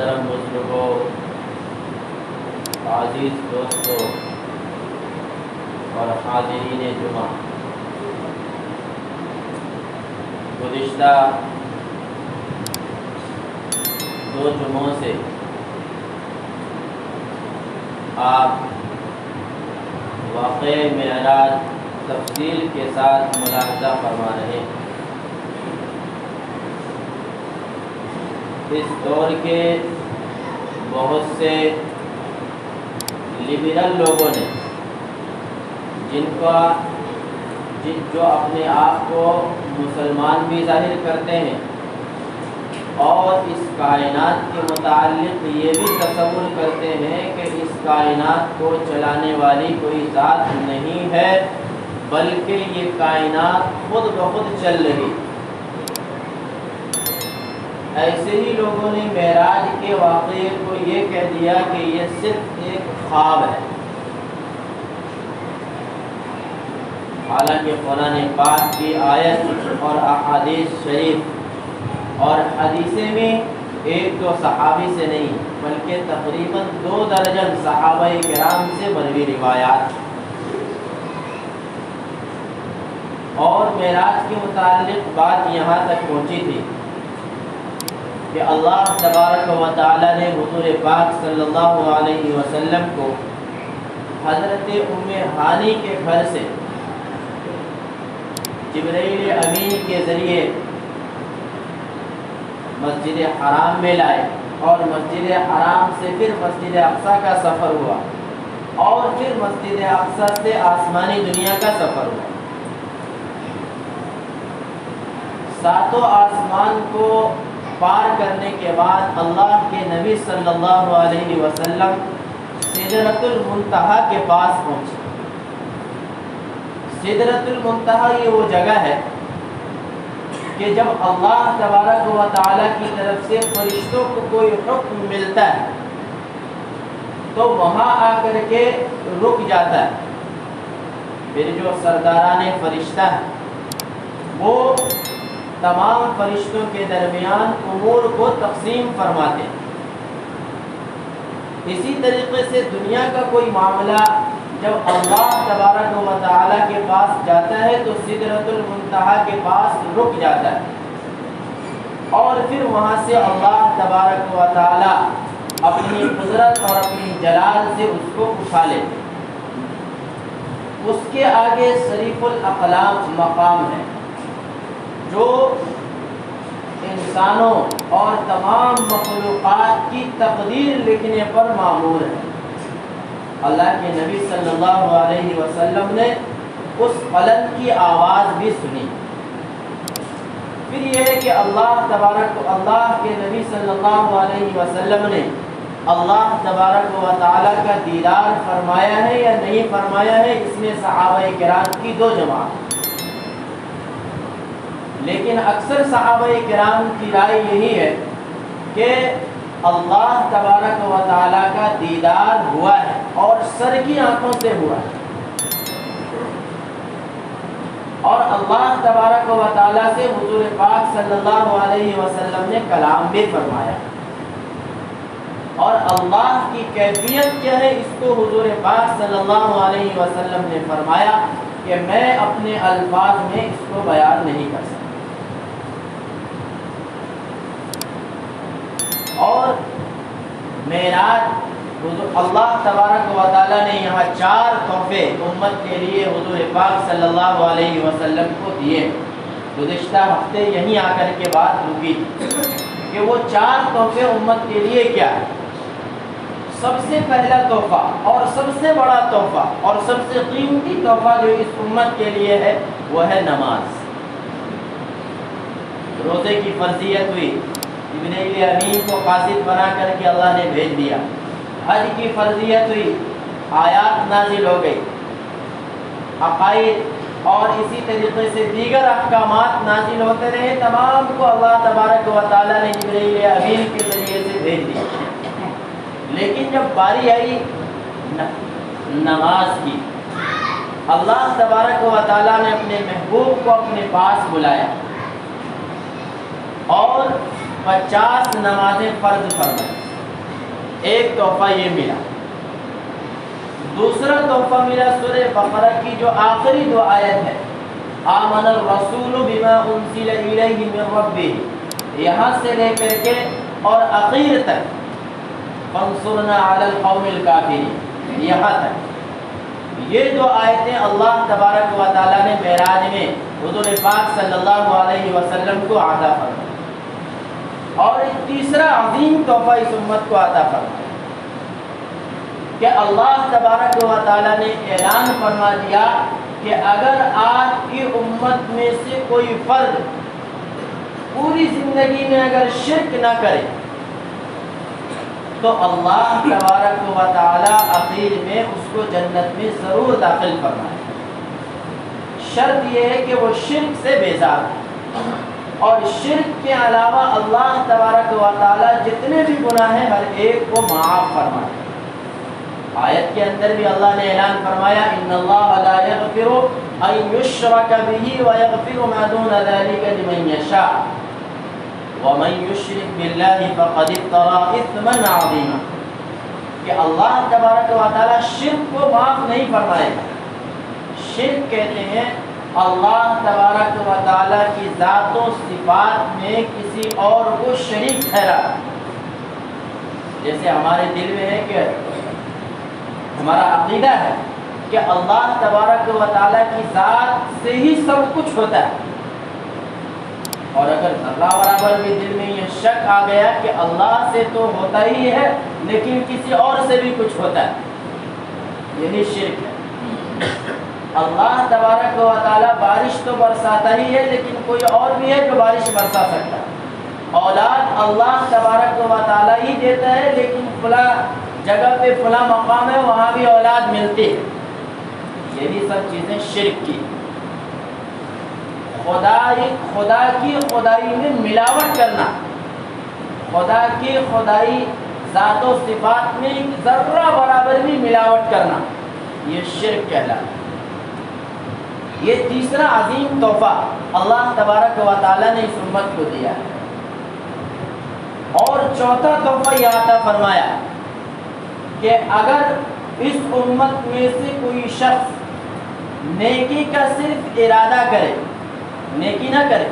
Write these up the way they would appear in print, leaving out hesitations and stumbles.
محترم بزرگوں، عزیز دوستوں اور حاضرین جمعہ، گزشتہ 2 جمعوں سے آپ واقعہ معراج تفصیل کے ساتھ ملاحظہ فرما رہے ہیں۔ اس دور کے بہت سے لبرل لوگوں نے جو اپنے آپ کو مسلمان بھی ظاہر کرتے ہیں اور اس کائنات کے متعلق یہ بھی تصور کرتے ہیں کہ اس کائنات کو چلانے والی کوئی ذات نہیں ہے بلکہ یہ کائنات خود بخود چل رہی۔ ایسے ہی لوگوں نے معراج کے واقعے کو یہ کہہ دیا کہ یہ صرف ایک خواب ہے، حالانکہ قرآن پاک کی آیت اور احادیث شریف اور حدیثیں میں 1-2 صحابی سے نہیں بلکہ تقریباً 2 درجن صحابہ کرام سے مروی روایات اور معراج کے متعلق بات یہاں تک پہنچی تھی کہ اللہ تبارک و تعالی نے حضور پاک صلی اللہ علیہ وسلم کو حضرت ام ہانی کے گھر سے جبرائیل امین کے ذریعے مسجد حرام میں لائے اور مسجد حرام سے پھر مسجد اقصی کا سفر ہوا اور پھر مسجد اقصی سے آسمانی دنیا کا سفر ہوا۔ 7 آسمان کو پار کرنے کے بعد اللہ کے نبی صلی اللہ علیہ وسلم سدرۃ المنتہا کے پاس پہنچے۔ سدرۃ المنتہا یہ وہ جگہ ہے کہ جب اللہ تبارک و تعالیٰ کی طرف سے فرشتوں کو کوئی حکم ملتا ہے تو وہاں آ کر کے رک جاتا ہے۔ پھر جو سرداران فرشتہ ہیں وہ تمام فرشتوں کے درمیان امور کو تقسیم فرماتے ہیں۔ اسی طریقے سے دنیا کا کوئی معاملہ جب اللہ تبارک و تعالیٰ کے پاس جاتا ہے تو سدرۃ المنتہا کے پاس رک جاتا ہے اور پھر وہاں سے اللہ تبارک و تعالیٰ اپنی قدرت اور اپنی جلال سے اس کو اٹھا لیتے۔ اس کے آگے صریف الاقلام مقام ہے جو انسانوں اور تمام مخلوقات کی تقدیر لکھنے پر مامور ہے۔ اللہ کے نبی صلی اللہ علیہ وسلم نے اس قلم کی آواز بھی سنی۔ پھر یہ ہے کہ اللہ کے نبی صلی اللہ علیہ وسلم نے اللہ تبارک و تعالیٰ کا دیدار فرمایا ہے یا نہیں فرمایا ہے، اس میں صحابہ کرام کی 2 جماعت، لیکن اکثر صحابہ کرام کی رائے یہی ہے کہ اللہ تبارک و تعالیٰ کا دیدار ہوا ہے اور سر کی آنکھوں سے ہوا ہے، اور اللہ تبارک و تعالیٰ سے حضور پاک صلی اللہ علیہ وسلم نے کلام بھی فرمایا، اور اللہ کی کیفیت کیا ہے اس کو حضور پاک صلی اللہ علیہ وسلم نے فرمایا کہ میں اپنے الفاظ میں اس کو بیان نہیں کر سکتا۔ اور معراج اللہ تبارک و تعالیٰ نے یہاں 4 تحفے امت کے لیے حضور پاک صلی اللہ علیہ وسلم کو دیے۔ گزشتہ ہفتے یہیں آ کر کے بات رکی کہ وہ 4 تحفے امت کے لیے کیا ہے۔ سب سے پہلا تحفہ اور سب سے بڑا تحفہ اور سب سے قیمتی تحفہ جو اس امت کے لیے ہے وہ ہے نماز۔ روزے کی فرضیت ہوئی، جبرائیل امین کو قاصد بنا کر کے اللہ نے بھیج دیا۔ حج کی فرضیت ہوئی، آیات نازل ہو گئی، عقائد اور اسی طریقے سے دیگر احکامات نازل ہوتے رہے، تمام کو اللہ تبارک و تعالیٰ نے جبرائیل امین کے ذریعے سے بھیج دیا۔ لیکن جب باری آئی نماز کی، اللہ تبارک و تعالیٰ نے اپنے محبوب کو اپنے پاس بلایا اور 50 نمازیں فرض فرمائیں۔ ایک تحفہ یہ ملا۔ دوسرا تحفہ ملا سورہ بقرہ کی جو آخری دو آیت ہے، آمن الرسول بما انزل الیہ من ربہ، یہاں سے لے کر کے اور اخیر تک فانصرنا علی القوم الکافرین، یہاں تک یہ دو آیتیں اللہ تبارک و تعالیٰ نے معراج میں حضور پاک صلی اللہ علیہ وسلم کو عطا فرمایا۔ اور ایک تیسرا عظیم تحفہ اس امت کو عطا فرمایا کہ اللہ تبارک و تعالیٰ نے اعلان فرما دیا کہ اگر آپ کی امت میں سے کوئی فرد پوری زندگی میں اگر شرک نہ کرے تو اللہ تبارک و تعالیٰ آخر میں اس کو جنت میں ضرور داخل فرمائے۔ شرط یہ ہے کہ وہ شرک سے بیزار ہے، اور شرک کے علاوہ اللہ تبارک و تعالیٰ جتنے بھی گناہ ہیں ہر ایک کو معاف فرمائے۔ آیت کے اندر بھی اللہ نے اعلان فرمایا ان اللہ لا یغفر ان یشرک بہ ویغفر ما دون ذلک لمن یشاء ومن یشرک باللہ فقد افتری اثما عظیما، کہ اللہ تبارک و تعالیٰ شرک کو معاف نہیں فرمائے گا۔ شرک کہتے ہیں اللہ تبارک و تعالیٰ کی ذات و صفات میں کسی اور کو شریک ٹھہرا، جیسے ہمارے دل میں ہے کہ ہمارا عقیدہ ہے کہ اللہ تبارک و تعالیٰ کی ذات سے ہی سب کچھ ہوتا ہے، اور اگر ذرہ برابر بھی دل میں یہ شک آ گیا کہ اللہ سے تو ہوتا ہی ہے لیکن کسی اور سے بھی کچھ ہوتا ہے، یہی شرک ہے۔ اللہ تبارک و تعالیٰ بارش تو برساتا ہی ہے لیکن کوئی اور بھی ہے جو بارش برسا سکتا ہے۔ اولاد اللہ تبارک و تعالیٰ ہی دیتا ہے لیکن فلاں جگہ پہ فلاں مقام ہے وہاں بھی اولاد ملتی ہے، یہی سب چیزیں شرک کی۔ خدا کی خدائی میں ملاوٹ کرنا، خدا کی خدائی ذات و صفات میں ذرہ برابر بھی ملاوٹ کرنا، یہ شرک کہلاتا ہے۔ یہ تیسرا عظیم تحفہ اللہ تبارک و تعالیٰ نے اس امت کو دیا ہے۔ اور چوتھا تحفہ یہ عطا فرمایا کہ اگر اس امت میں سے کوئی شخص نیکی کا صرف ارادہ کرے، نیکی نہ کرے،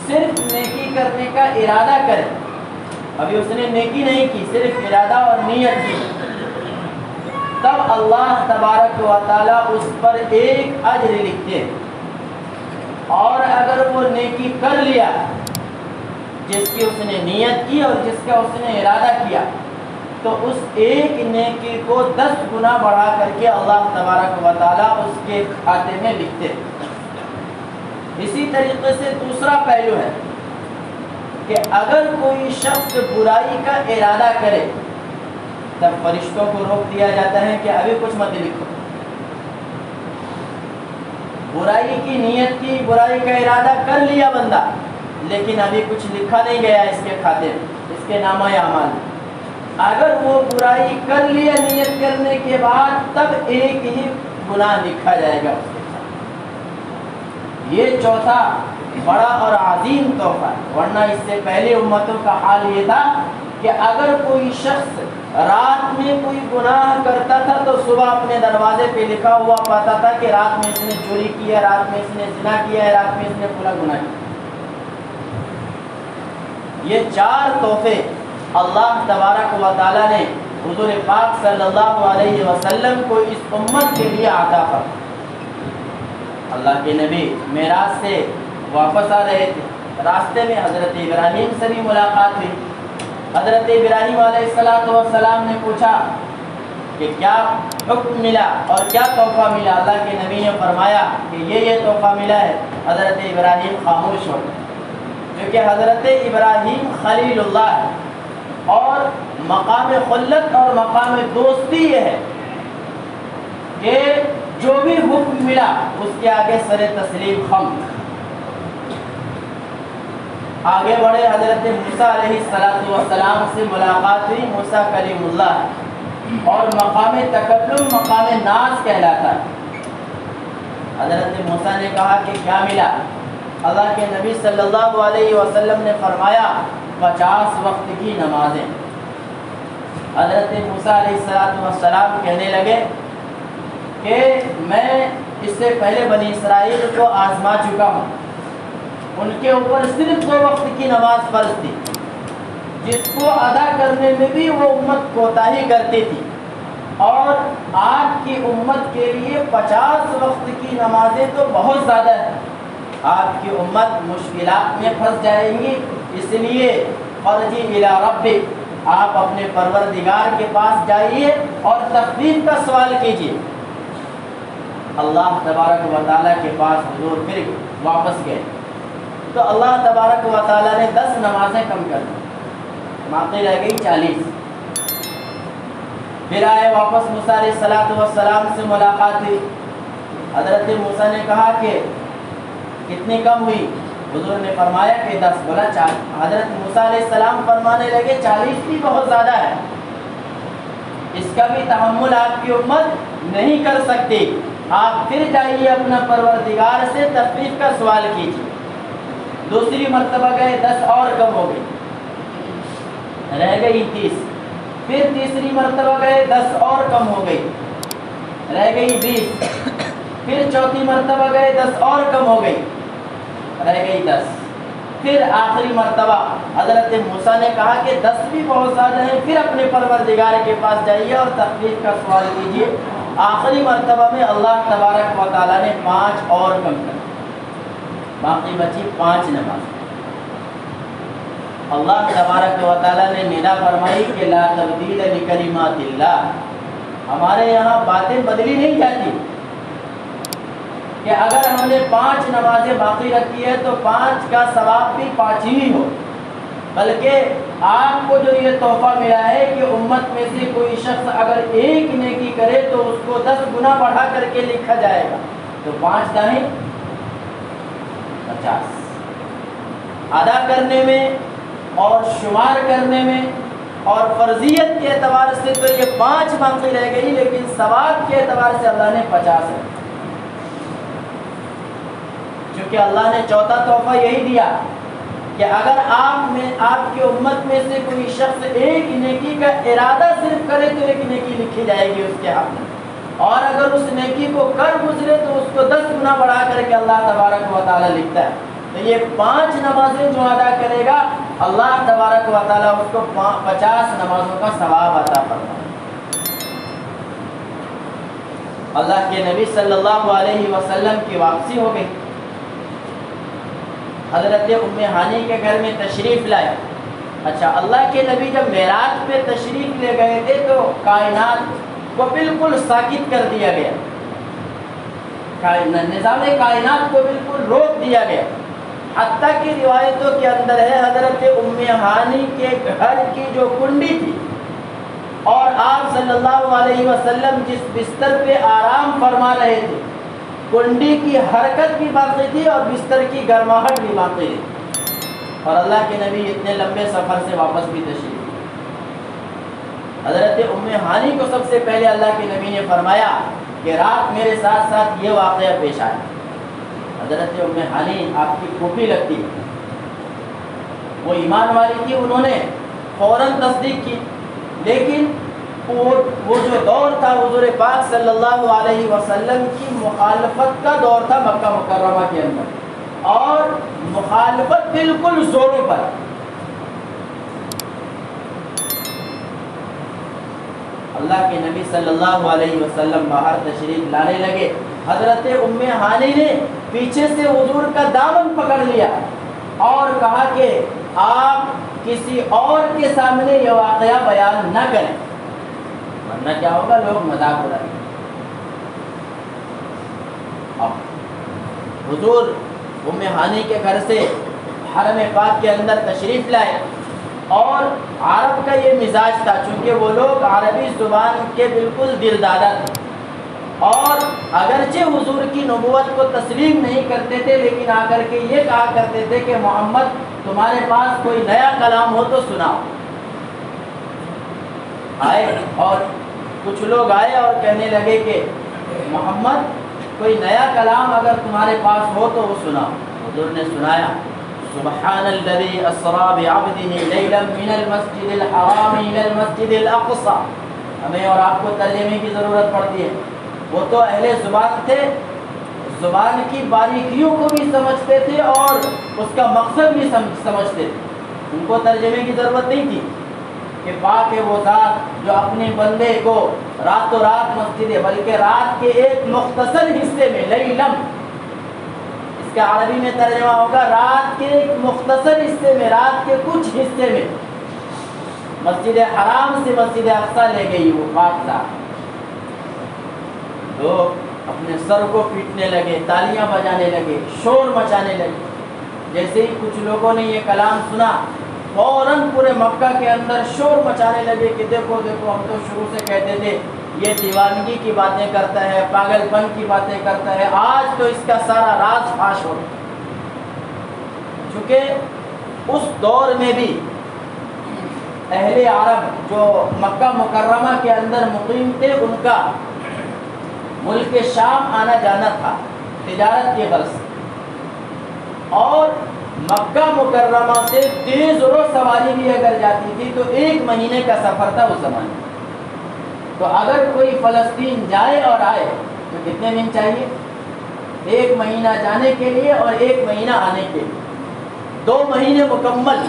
صرف نیکی کرنے کا ارادہ کرے، ابھی اس نے نیکی نہیں کی، صرف ارادہ اور نیت کی، تب اللہ تبارک و تعالیٰ اس پر ایک اجر لکھتے ہیں۔ اور اگر وہ نیکی کر لیا جس کی اس نے نیت کی اور جس کا اس نے ارادہ کیا تو اس ایک نیکی کو 10 گنا بڑھا کر کے اللہ تبارک و تعالیٰ اس کے کھاتے میں لکھتے ہیں۔ اسی طریقے سے دوسرا پہلو ہے کہ اگر کوئی شخص برائی کا ارادہ کرے تب فرشتوں کو روک دیا جاتا ہے کہ ابھی کچھ مت لکھو۔ برائی کی نیت کی، برائی کا ارادہ کر لیا بندہ لیکن ابھی کچھ لکھا نہیں گیا اس کے کھاتے میں، اس کے نامہ اعمال میں۔ اگر وہ برائی کر لیا نیت کرنے کے بعد تب ایک ہی گناہ لکھا جائے گا اس کے ساتھ۔ یہ چوتھا بڑا اور عظیم تحفہ ہے، ورنہ اس سے پہلے امتوں کا حال یہ تھا کہ اگر کوئی شخص رات میں کوئی گناہ کرتا تھا تو صبح اپنے دروازے پہ لکھا ہوا پاتا تھا کہ رات میں اس نے چوری کی ہے، رات میں اس نے زنا کیا ہے، رات میں اس نے فلاں گناہ کیا۔ یہ 4 تحفے اللہ تبارک و تعالیٰ نے حضور پاک صلی اللہ علیہ وسلم کو اس امت کے لیے عطا فرمایا۔ اللہ کے نبی معراج سے واپس آ رہے تھے، راستے میں حضرت ابراہیم سے بھی ملاقات ہوئی۔ حضرت ابراہیم علیہ السلام نے پوچھا کہ کیا حکم ملا اور کیا تحفہ ملا؟ اللہ کے نبی نے فرمایا کہ یہ تحفہ ملا ہے۔ حضرت ابراہیم خاموش ہو گئے، کیونکہ حضرت ابراہیم خلیل اللہ ہے اور مقام خلت اور مقام دوستی یہ ہے کہ جو بھی حکم ملا اس کے آگے سر تسلیم خم۔ آگے بڑھے، حضرت موسیٰ علیہ السلام سے ملاقات ہوئی۔ موسیٰ کلیم اللہ ہے اور مقام تکلم مقام ناز کہلاتا ہے۔ حضرت موسیٰ نے کہا کہ کیا ملا؟ اللہ کے نبی صلی اللہ علیہ وسلم نے فرمایا 50 وقت کی نمازیں۔ حضرت موسیٰ علیہ السلام کہنے لگے کہ میں اس سے پہلے بنی اسرائیل کو آزما چکا ہوں، ان کے اوپر صرف 2 وقت کی نماز فرض تھی، جس کو ادا کرنے میں بھی وہ امت کوتاہی کرتی تھی، اور آپ کی امت کے لیے 50 وقت کی نمازیں تو بہت زیادہ ہیں، آپ کی امت مشکلات میں پھنس جائے گی، اس لیے فرجی الی ربک، آپ اپنے پروردگار کے پاس جائیے اور تخفیف کا سوال کیجیے۔ اللہ تبارک و تعالیٰ کے پاس حضور پھر واپس گئے تو اللہ تبارک و تعالیٰ نے 10 نمازیں کم کر دی، باقی رہ گئی 40۔ پھر آئے واپس موسیٰ علیہ السلام سے ملاقات ہوئی، حضرت موسیٰ نے کہا کہ کتنی کم ہوئی؟ حضور نے فرمایا کہ 10، بولا 4۔ حضرت موسیٰ علیہ السلام فرمانے لگے 40 بھی بہت زیادہ ہے، اس کا بھی تحمل آپ کی امت نہیں کر سکتی، آپ پھر جائیے اپنا پروردگار سے تخفیف کا سوال کیجیے۔ دوسری مرتبہ گئے، 10 اور کم ہو گئی، رہ گئی 30۔ پھر تیسری مرتبہ گئے، 10 اور کم ہو گئی، رہ گئی 20۔ پھر چوتھی مرتبہ گئے، 10 اور کم ہو گئی، رہ گئی 10۔ پھر آخری مرتبہ حضرت موسیٰ نے کہا کہ 10 بھی بہت زیادہ ہیں، پھر اپنے پروردگار کے پاس جائیے اور تخفیف کا سوال کیجیے۔ آخری مرتبہ میں اللہ تبارک و تعالیٰ نے 5 اور کم کر، باقی بچی 5 نماز۔ اللہ تبارک و تعالیٰ نے ندا فرمائی کہ لا تبدیل لکلمات اللہ، ہمارے یہاں باتیں بدلی نہیں جاتی کہ اگر ہم نے 5 نمازیں باقی رکھی ہے تو 5 کا ثواب بھی 5 ہی ہو، بلکہ آپ کو جو یہ تحفہ ملا ہے کہ امت میں سے کوئی شخص اگر 1 نیکی کرے تو اس کو 10 گنا بڑھا کر کے لکھا جائے گا، تو 5 دائیں 50۔ ادا کرنے میں اور شمار کرنے میں اور فرضیت کے اعتبار سے تو یہ 5 باقی رہ گئی، لیکن ثواب کے اعتبار سے اللہ نے 50 ہے، کیونکہ اللہ نے چوتھا تحفہ یہی دیا کہ اگر آپ کی امت میں سے کوئی شخص 1 نیکی کا ارادہ صرف کرے تو 1 نیکی لکھی جائے گی اس کے حق میں، اور اگر اس نیکی کو کر گزرے تو اس کو 10 گنا بڑھا کر کے اللہ تبارک و تعالیٰ لکھتا ہے۔ تو یہ 5 نمازیں جو ادا کرے گا اللہ تبارک و تعالیٰ اس کو 50 نمازوں کا ثواب عطا فرمائے۔ اللہ کے نبی صلی اللہ علیہ وسلم کی واپسی ہو گئی، حضرت ام ہانی کے گھر میں تشریف لائے۔ اچھا، اللہ کے نبی جب معراج پہ تشریف لے گئے تھے تو کائنات کو بالکل ساکت کر دیا گیا، نظام کائنات کو بالکل روک دیا گیا، حتیٰ کہ روایتوں کے اندر ہے حضرت ام ہانی کے گھر کی جو کنڈی تھی اور آپ صلی اللہ علیہ وسلم جس بستر پہ آرام فرما رہے تھے، کنڈی کی حرکت بھی باقی تھی اور بستر کی گرماہٹ بھی باقی تھی، اور اللہ کے نبی اتنے لمبے سفر سے واپس بھی تشریف۔ حضرت ام ہانی کو سب سے پہلے اللہ کے نبی نے فرمایا کہ رات میرے ساتھ ساتھ یہ واقعہ پیش آیا۔ حضرت ام ہانی آپ کی پھوپھی لگتی ہے، وہ ایمان والی تھی، انہوں نے فوراً تصدیق کی، لیکن وہ جو دور تھا حضور پاک صلی اللہ علیہ وسلم کی مخالفت کا دور تھا مکہ مکرمہ کے اندر، اور مخالفت بالکل زوروں پر۔ اللہ کے نبی صلی اللہ علیہ وسلم باہر تشریف لانے لگے، حضرت ام ہانی نے پیچھے سے حضور کا دامن پکڑ لیا اور کہا کہ آپ کسی اور کے سامنے یہ واقعہ بیان نہ کریں، ورنہ کیا ہوگا، لوگ مذاق اڑائیں گے۔ اب حضور ام ہانی کے گھر سے حرم پاک کے اندر تشریف لائے، اور عرب کا یہ مزاج تھا، چونکہ وہ لوگ عربی زبان کے بالکل دلدادہ تھے، اور اگرچہ حضور کی نبوت کو تسلیم نہیں کرتے تھے، لیکن آ کر کے یہ کہا کرتے تھے کہ محمد تمہارے پاس کوئی نیا کلام ہو تو سناؤ۔ آئے اور کچھ لوگ آئے اور کہنے لگے کہ محمد کوئی نیا کلام اگر تمہارے پاس ہو تو وہ سناؤ۔ حضور نے سنایا، سبحان الذي اسرا بعبده ليلا من المسجد الحرام الى المسجد الاقصى. ہمیں اور آپ کو ترجمے کی ضرورت پڑتی ہے. وہ تو اہل زبان تھے, زبان کی باریکیوں کو بھی سمجھتے تھے اور اس کا مقصد بھی سمجھتے تھے. ان کو ترجمے کی ضرورت نہیں تھی کہ پاک ہے وہ ذات جو اپنے بندے کو راتوں رات مسجد ہے, بلکہ رات کے ایک مختصر حصے میں, لیلم اس کا عربی میں ترجمہ ہوگا رات کے ایک مختصر حصے میں, رات کے کچھ حصے میں مسجد حرام سے مسجد اقصی لے گئی وہ پاک ذات. لوگ اپنے سر کو پیٹنے لگے, تالیاں بجانے لگے, شور مچانے لگے. جیسے ہی کچھ لوگوں نے یہ کلام سنا فوراً پورے مکہ کے اندر شور مچانے لگے کہ دیکھو دیکھو, ہم تو شروع سے کہتے تھے یہ دیوانگی کی باتیں کرتا ہے, پاگل پن کی باتیں کرتا ہے, آج تو اس کا سارا راز فاش ہو گیا. چونکہ اس دور میں بھی اہل عرب جو مکہ مکرمہ کے اندر مقیم تھے, ان کا ملک شام آنا جانا تھا تجارت کے غرض سے, اور مکہ مکرمہ سے تیز و سواری بھی اگر جاتی تھی تو 1 مہینے کا سفر تھا اس زمانے میں. تو اگر کوئی فلسطین جائے اور آئے تو کتنے دن چاہیے؟ 1 مہینہ جانے کے لیے اور 1 مہینہ آنے کے لیے, 2 مہینے مکمل.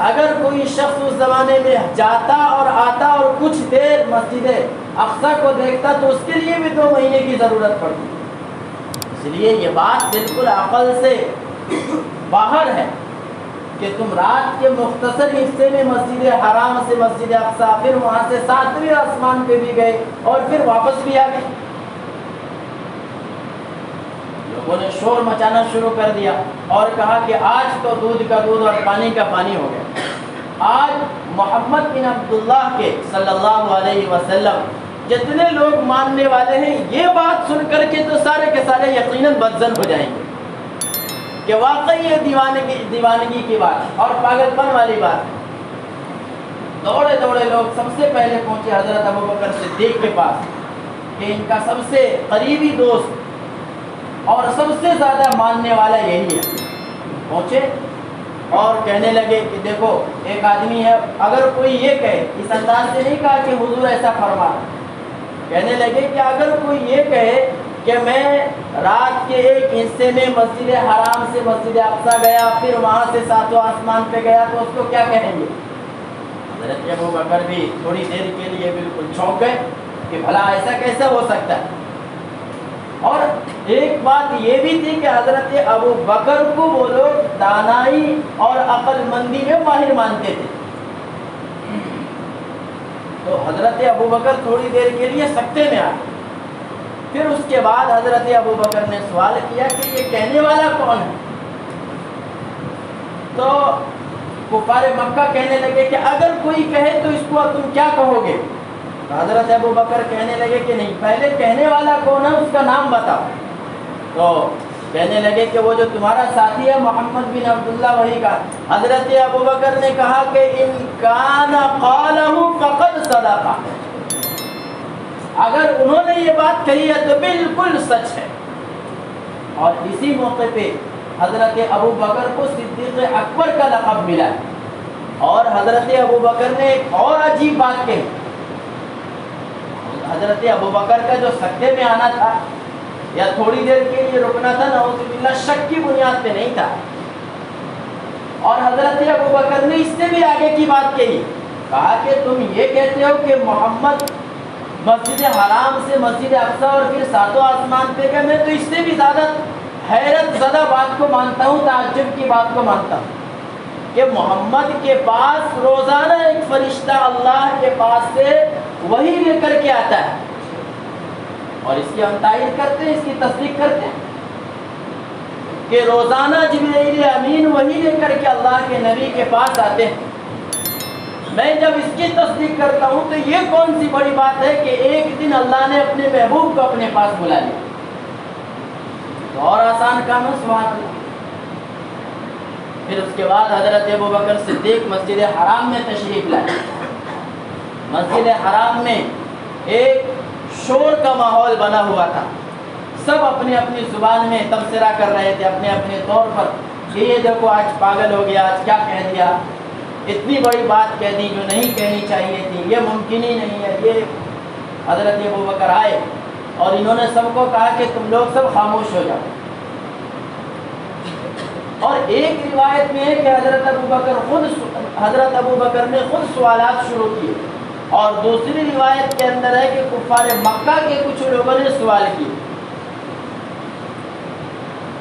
اگر کوئی شخص اس زمانے میں جاتا اور آتا اور کچھ دیر مسجد اقصی کو دیکھتا تو اس کے لیے بھی 2 مہینے کی ضرورت پڑتی. اس لیے یہ بات بالکل عقل سے باہر ہے کہ تم رات کے مختصر حصے میں مسجد حرام سے مسجد اقصی, پھر وہاں سے 7ویں آسمان پہ بھی گئے اور پھر واپس بھی آ گئے. لوگوں نے شور مچانا شروع کر دیا اور کہا کہ آج تو دودھ کا دودھ اور پانی کا پانی ہو گیا. آج محمد بن عبداللہ کے صلی اللہ علیہ وسلم جتنے لوگ ماننے والے ہیں, یہ بات سن کر کے تو سارے کے سارے یقیناً بدزن ہو جائیں گے کہ واقعی یہ دیوانگی کی بات اور پاگل پن والی بات. دوڑے دوڑے لوگ سب سے پہلے پہنچے حضرت ابوبکر صدیق کے پاس کہ ان کا سب سے قریبی دوست اور سب سے زیادہ ماننے والا یہی ہے. پہنچے اور کہنے لگے کہ دیکھو ایک آدمی ہے, اگر کوئی یہ کہے, اس انداز سے نہیں کہا کہ حضور ایسا فرما, کہنے لگے کہ اگر کوئی یہ کہے کہ میں رات کے ایک حصے میں مسجد حرام سے مسجد اقصی گیا, پھر وہاں سے 7واں آسمان پہ گیا, تو اس کو کیا کہیں گے؟ حضرت ابوبکر بھی تھوڑی دیر کے لیے بالکل چونک گئے کہ بھلا ایسا کیسے ہو سکتا ہے. اور ایک بات یہ بھی تھی کہ حضرت ابوبکر کو وہ لوگ دانائی اور عقل مندی میں ماہر مانتے تھے. تو حضرت ابوبکر تھوڑی دیر کے لیے سکتے میں آئے. پھر اس کے بعد حضرت ابوبکر نے سوال کیا کہ یہ کہنے والا کون ہے؟ تو کفار مکہ کہنے لگے کہ اگر کوئی کہے تو اس کو تم کیا کہو گے؟ تو حضرت ابوبکر کہنے لگے کہ نہیں, پہلے کہنے والا کون ہے اس کا نام بتاؤ. تو کہنے لگے کہ وہ جو تمہارا ساتھی ہے محمد بن عبداللہ وہی کا. حضرت ابوبکر نے کہا کہ ان کان قالہ فقد صدق, اگر انہوں نے یہ بات کہی ہے تو بالکل سچ ہے. اور اسی موقع پہ حضرت ابوبکر کو صدیق اکبر کا لقب ملا. اور حضرت ابوبکر نے ایک اور عجیب بات کہی. حضرت ابوبکر کا جو سکتے میں آنا تھا یا تھوڑی دیر کے لیے رکنا تھا, نعوذ باللہ شک کی بنیاد پہ نہیں تھا. اور حضرت ابوبکر نے اس سے بھی آگے کی بات کہی, کہا کہ تم یہ کہتے ہو کہ محمد مسجد حرام سے مسجد اقصی اور پھر 7واں آسمان پہ گئے, میں تو اس سے بھی زیادہ حیرت زدہ بات کو مانتا ہوں, تعجب کی بات کو مانتا ہوں کہ محمد کے پاس روزانہ ایک فرشتہ اللہ کے پاس سے وہی لے کر کے آتا ہے, اور اس کی ہم تائید کرتے ہیں, اس کی تصدیق کرتے ہیں کہ روزانہ جبرائیل امین وہی لے کر کے اللہ کے نبی کے پاس آتے ہیں. میں جب اس کی تصدیق کرتا ہوں تو یہ کون سی بڑی بات ہے کہ ایک دن اللہ نے اپنے محبوب کو اپنے پاس بلا لیا, تو اور آسان کام ہے. سبحان اللہ. پھر اس کے بعد حضرت ابوبکر صدیق مسجد حرام میں تشریف لائے. مسجد حرام میں ایک شور کا ماحول بنا ہوا تھا, سب اپنی اپنی زبان میں تبصرہ کر رہے تھے, اپنے اپنے طور پر کہ یہ دیکھو آج پاگل ہو گیا، آج کیا کہہ دیا، اتنی بڑی بات کہہ دی جو نہیں کہنی چاہیے تھی، یہ ممکن ہی نہیں ہے۔ یہ حضرت ابوبکر آئے اور انہوں نے سب کو کہا کہ تم لوگ سب خاموش ہو جاؤ۔ اور ایک روایت میں ہے کہ حضرت ابوبکر نے خود سوالات شروع کیے، اور دوسری روایت کے اندر ہے کہ کفار مکہ کے کچھ لوگوں نے سوال کیے۔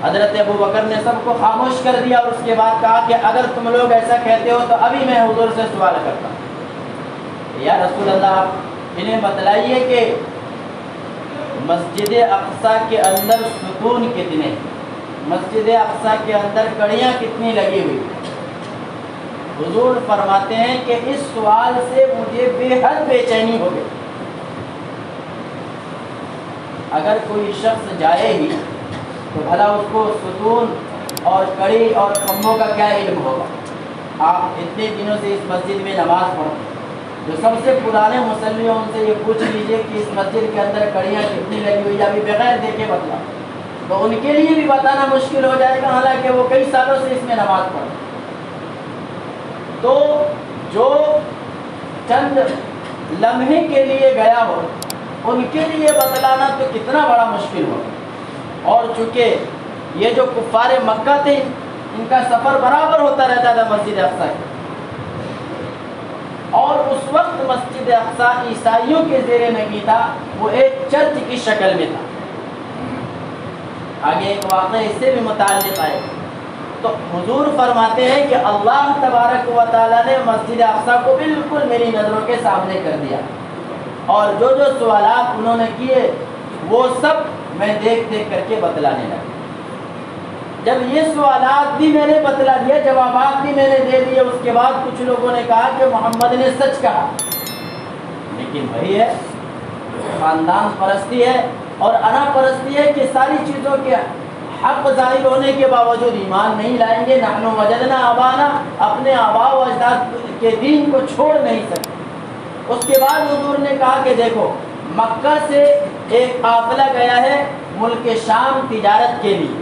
حضرت ابوبکر نے سب کو خاموش کر دیا اور اس کے بعد کہا کہ اگر تم لوگ ایسا کہتے ہو تو ابھی میں حضور سے سوال کرتا ہوں، یا رسول اللہ انہیں بتلائیے کہ مسجد اقصی کے اندر ستون کتنے، مسجد اقصی کے اندر کڑیاں کتنی لگی ہوئی۔ حضور فرماتے ہیں کہ اس سوال سے مجھے بے حد بے چینی ہو گئی۔ اگر کوئی شخص جائے ہی تو بھلا اس کو ستون اور کڑی اور کھمبوں کا کیا علم ہوگا؟ آپ اتنے دنوں سے اس مسجد میں نماز پڑھتے ہیں، جو سب سے پرانے مصلی ہیں ان سے یہ پوچھ لیجئے کہ اس مسجد کے اندر کڑیاں کتنی لگی ہوئی، ابھی بغیر دیکھے بتلا تو ان کے لیے بھی بتانا مشکل ہو جائے گا، حالانکہ وہ کئی سالوں سے اس میں نماز پڑھتے۔ تو جو چند لمحے کے لیے گیا ہو ان کے لیے بتلانا تو کتنا بڑا مشکل ہو۔ اور چونکہ یہ جو کفار مکہ تھے ان کا سفر برابر ہوتا رہتا تھا مسجد اقصی، اور اس وقت مسجد اقصی عیسائیوں کے زیر نگی تھا، وہ ایک چرچ کی شکل میں تھا۔ آگے ایک واقعہ اس سے بھی متعلق ہے، تو حضور فرماتے ہیں کہ اللہ تبارک و تعالیٰ نے مسجد اقصی کو بالکل میری نظروں کے سامنے کر دیا، اور جو جو سوالات انہوں نے کیے وہ سب میں دیکھ دیکھ کر کے بتلانے لگا۔ جب یہ سوالات بھی میں نے بتلا دیا، جوابات بھی میں نے دے دیے، اس کے بعد کچھ لوگوں نے کہا کہ محمد نے سچ کہا، لیکن وہی ہے خاندان پرستی ہے اور انا پرستی ہے کہ ساری چیزوں کے حق ظاہر ہونے کے باوجود ایمان نہیں لائیں گے۔ نحن وجدنا آبانا، اپنے آبا و اجداد کے دین کو چھوڑ نہیں سکتے۔ اس کے بعد حضور نے کہا کہ دیکھو مکہ سے ایک قافلہ گیا ہے ملک شام تجارت کے لیے،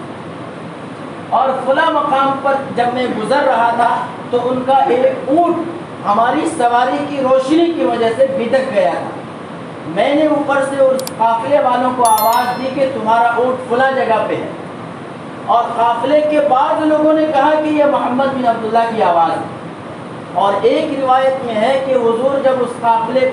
اور فلاں مقام پر جب میں گزر رہا تھا تو ان کا ایک اونٹ ہماری سواری کی روشنی کی وجہ سے بھٹک گیا تھا۔ میں نے اوپر سے اس قافلے والوں کو آواز دی کہ تمہارا اونٹ فلاں جگہ پہ ہے، اور قافلے کے بعد لوگوں نے کہا کہ یہ محمد بن عبداللہ کی آواز ہے۔ اور ایک روایت میں ہے کہ حضور جب اس قافلے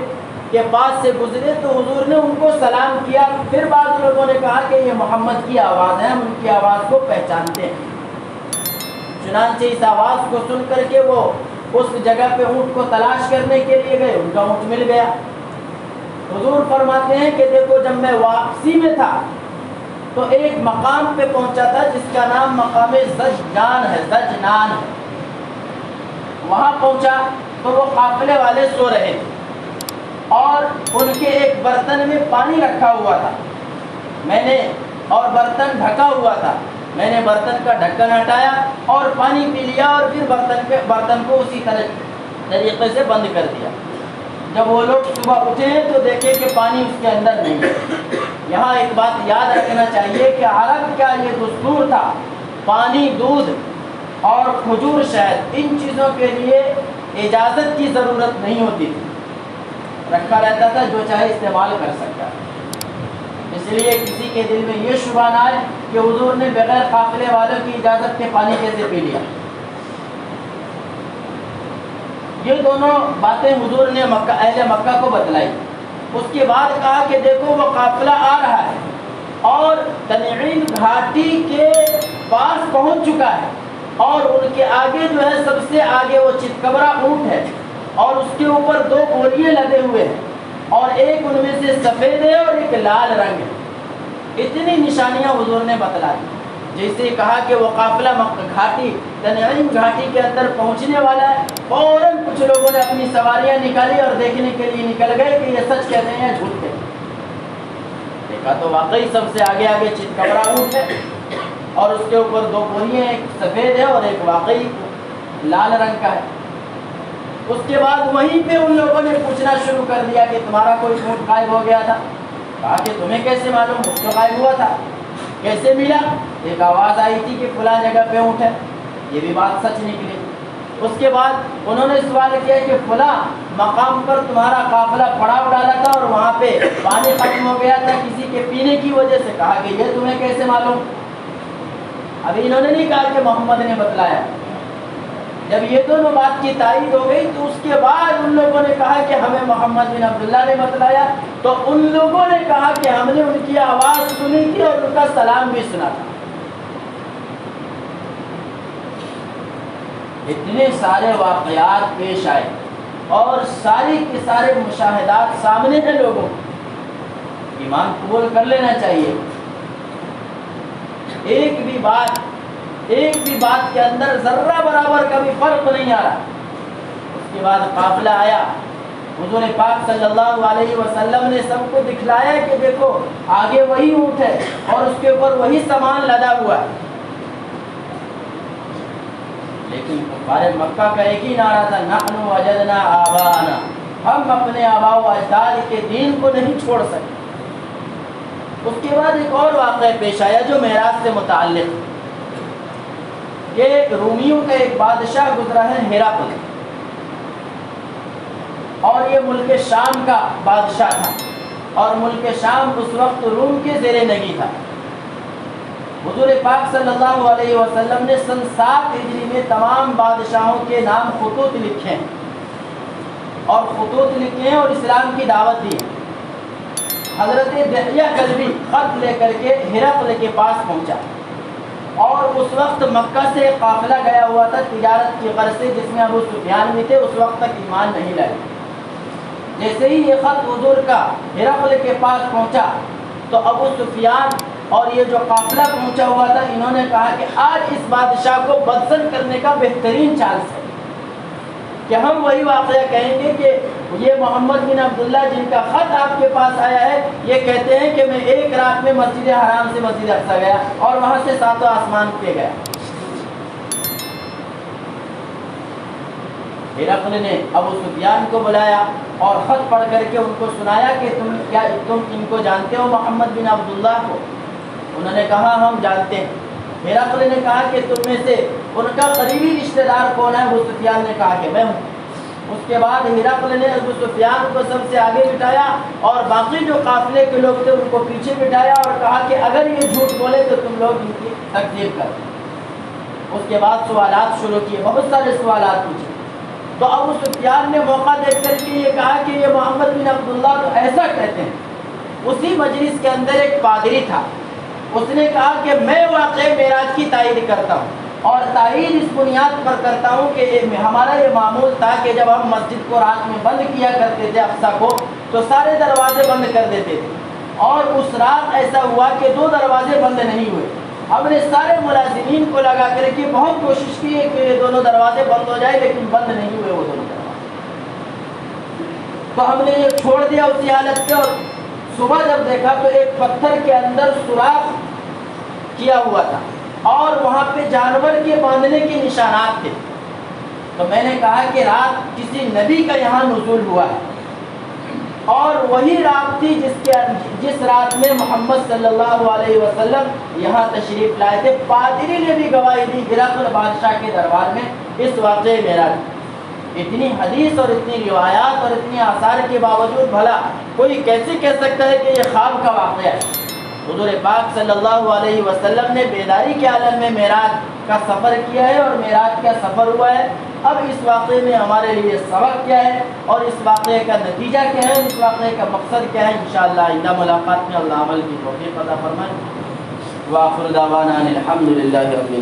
کے پاس سے گزرے تو حضور نے ان کو سلام کیا، پھر بعض لوگوں نے کہا کہ یہ محمد کی آواز ہے، ہم ان کی آواز کو پہچانتے ہیں۔ چنانچہ اس آواز کو سن کر کے وہ اس جگہ پہ اونٹ کو تلاش کرنے کے لیے گئے، ان کا اونٹ مل گیا۔ حضور فرماتے ہیں کہ دیکھو جب میں واپسی میں تھا تو ایک مقام پہ پہنچا تھا جس کا نام مقام زجنان ہے۔ وہاں پہنچا تو وہ قافلے والے سو رہے تھے اور ان کے ایک برتن میں پانی رکھا ہوا تھا، اور برتن ڈھکا ہوا تھا۔ میں نے برتن کا ڈھکن ہٹایا اور پانی پی لیا، اور پھر برتن کو اسی طریقے سے بند کر دیا۔ جب وہ لوگ صبح اٹھے ہیں تو دیکھے کہ پانی اس کے اندر نہیں ہے۔ یہاں ایک بات یاد رکھنا چاہیے کہ عرب کا یہ دستور تھا، پانی، دودھ اور کھجور شہد، ان چیزوں کے لیے اجازت کی ضرورت نہیں ہوتی تھی، رکھا رہتا تھا، جو چاہے استعمال کر سکتا۔ اس لیے کسی کے دل میں یہ شبہ نہ آئے کہ حضور نے بغیر قافلے والوں کی اجازت کے پانی کیسے پی لیا۔ یہ دونوں باتیں حضور نے اہل مکہ کو بتلائی۔ اس کے بعد کہا کہ دیکھو وہ قافلہ آ رہا ہے اور تنعیم گھاٹی کے پاس پہنچ چکا ہے، اور ان کے آگے جو ہے سب سے آگے وہ چتکبرا اونٹ ہے، اور اس کے اوپر 2 بوریے لدے ہوئے ہیں، اور ایک ان میں سے سفید ہے اور ایک لال رنگ ہے۔ اتنی نشانیاں حضور نے بتلا دی، جیسے کہا کہ وہ قافلہ تنعیم گھاٹی کے اندر پہنچنے والا ہے، فوراً کچھ لوگوں نے اپنی سواریاں نکالی اور دیکھنے کے لیے نکل گئے کہ یہ سچ کہتے ہیں یا جھوٹ کہتے ہیں۔ دیکھا تو واقعی سب سے آگے چتکبرا اونٹ ہے، اور اس کے اوپر 2 بوریے، ایک سفید ہے اور ایک واقعی لال رنگ کا ہے۔ اس کے بعد وہیں پہ ان لوگوں نے پوچھنا شروع کر دیا کہ تمہارا کوئی اونٹ غائب ہو گیا تھا؟ کہا کہ تمہیں کیسے معلوم؟ اونٹ تو غائب ہوا تھا، کیسے ملا؟ ایک آواز آئی تھی کہ فلاں جگہ پہ اونٹ ہے۔ یہ بھی بات سچ نکلی۔ اس کے بعد انہوں نے سوال کیا کہ فلاں مقام پر تمہارا قافلہ پڑاؤ ڈالا تھا اور وہاں پہ پانی ختم ہو گیا تھا کسی کے پینے کی وجہ سے۔ کہا کہ یہ تمہیں کیسے معلوم؟ ابھی انہوں نے نہیں کہا کہ محمد نے بتلایا۔ جب یہ دونوں بات کی تائید ہو گئی تو اس کے بعد ان لوگوں نے کہا کہ ہمیں محمد بن عبداللہ نے بتلایا۔ تو ان لوگوں نے کہا کہ ہم نے ان کی آواز سنی تھی اور ان کا سلام بھی سنا تھا۔ اتنے سارے واقعات پیش آئے اور ساری کے سارے مشاہدات سامنے ہیں لوگوں، ایمان قبول کر لینا چاہیے۔ ایک بھی بات کے اندر ذرہ برابر کا بھی فرق نہیں آ رہا۔ اس کے بعد قافلہ آیا، حضور پاک صلی اللہ علیہ وسلم نے سب کو دکھلایا کہ دیکھو آگے وہی اونٹ ہے اور اس کے اوپر وہی سامان لدا ہوا ہے۔ لیکن کفار مکہ کا ایک ہی نعرہ تھا، نحن وجدنا آباءنا، ہم اپنے آباء و اجداد کے دین کو نہیں چھوڑ سکتے۔ اس کے بعد ایک اور واقعہ پیش آیا جو معراج سے متعلق ہے کہ رومیوں کا ایک بادشاہ گزرا ہے ہرقل، اور یہ ملک شام کا بادشاہ تھا، اور ملک شام اس وقت روم کے زیر نگی تھا۔ حضور پاک صلی اللہ علیہ وسلم نے سن 7 ہجری میں تمام بادشاہوں کے نام خطوط لکھے ہیں اور اسلام کی دعوت دی ہے۔ حضرت دحیہ کلبی خط لے کر کے ہرقل کے پاس پہنچا، اور اس وقت مکہ سے قافلہ گیا ہوا تھا تجارت کی غرض سے، جس میں ابو سفیان بھی تھے، اس وقت تک ایمان نہیں لائے۔ جیسے ہی یہ خط حضور کا ہرقل کے پاس پہنچا تو ابو سفیان اور یہ جو قافلہ پہنچا ہوا تھا، انہوں نے کہا کہ آج اس بادشاہ کو بدزن کرنے کا بہترین چانس ہے کہ ہم وہی واقعہ کہیں گے کہ یہ محمد بن عبداللہ جن کا خط آپ کے پاس آیا ہے، یہ کہتے ہیں کہ میں ایک رات میں مسجد حرام سے مسجد اقصی گیا اور وہاں سے 7 آسمان پہ گیا۔ ہرقل نے ابو سفیان کو بلایا اور خط پڑھ کر کے ان کو سنایا کہ تم ان کو جانتے ہو محمد بن عبداللہ کو؟ انہوں نے کہا ہم جانتے ہیں۔ ہرقل نے کہا کہ تم میں سے ان کا قریبی رشتہ دار کون ہے؟ ابو سفیان نے کہا کہ میں ہوں۔ اس کے بعد ہرقل نے ابو سفیان کو سب سے آگے بٹھایا اور باقی جو قافلے کے لوگ تھے ان کو پیچھے بٹھایا اور کہا کہ اگر یہ جھوٹ بولے تو تم لوگ ان کی تکذیب کرو۔ اس کے بعد سوالات شروع کیے، بہت سارے سوالات پوچھے۔ تو ابو سفیان نے موقع دیکھ کر کے یہ کہا کہ یہ محمد بن عبداللہ تو ایسا کہتے ہیں۔ اسی مجلس کے اندر ایک پادری تھا، اس نے کہا کہ میں واقعی معراج کی تائید کرتا ہوں، اور تائید اس بنیاد پر کرتا ہوں کہ ہمارا یہ معمول تھا کہ جب ہم مسجد کو رات میں بند کیا کرتے تھے اقصیٰ کو، تو سارے دروازے بند کر دیتے تھے، اور اس رات ایسا ہوا کہ 2 دروازے بند نہیں ہوئے۔ ہم نے سارے ملازمین کو لگا کر کے بہت کوشش کی ہے کہ یہ دونوں دروازے بند ہو جائے، لیکن بند نہیں ہوئے وہ دونوں دروازے۔ تو ہم نے یہ چھوڑ دیا اسی حالت پہ، اور صبح جب دیکھا تو ایک پتھر کے اندر سوراخ کیا ہوا تھا اور وہاں پہ جانور کے باندھنے کے نشانات تھے۔ تو میں نے کہا کہ رات کسی نبی کا یہاں نزول ہوا ہے، اور وہی رات تھی جس رات میں محمد صلی اللہ علیہ وسلم یہاں تشریف لائے تھے۔ پادری نے بھی گواہی دی ہرقل بادشاہ کے دربار میں اس واقعے معراج۔ اتنی حدیث اور اتنی روایات اور اتنی آثار کے باوجود بھلا کوئی کیسے کہہ سکتا ہے کہ یہ خواب کا واقعہ ہے؟ حضور پاک صلی اللہ علیہ وسلم نے بیداری کے عالم میں معراج کا سفر کیا ہے، اور معراج کا سفر ہوا ہے۔ اب اس واقعے میں ہمارے لیے سبق کیا ہے اور اس واقعے کا نتیجہ کیا ہے، اس واقعے کا مقصد کیا ہے، انشاءاللہ آئندہ ملاقات میں اللہ عمل کی توفیق عطا فرمائے۔ وآخر دعوانا الحمد للہ رب العالمین۔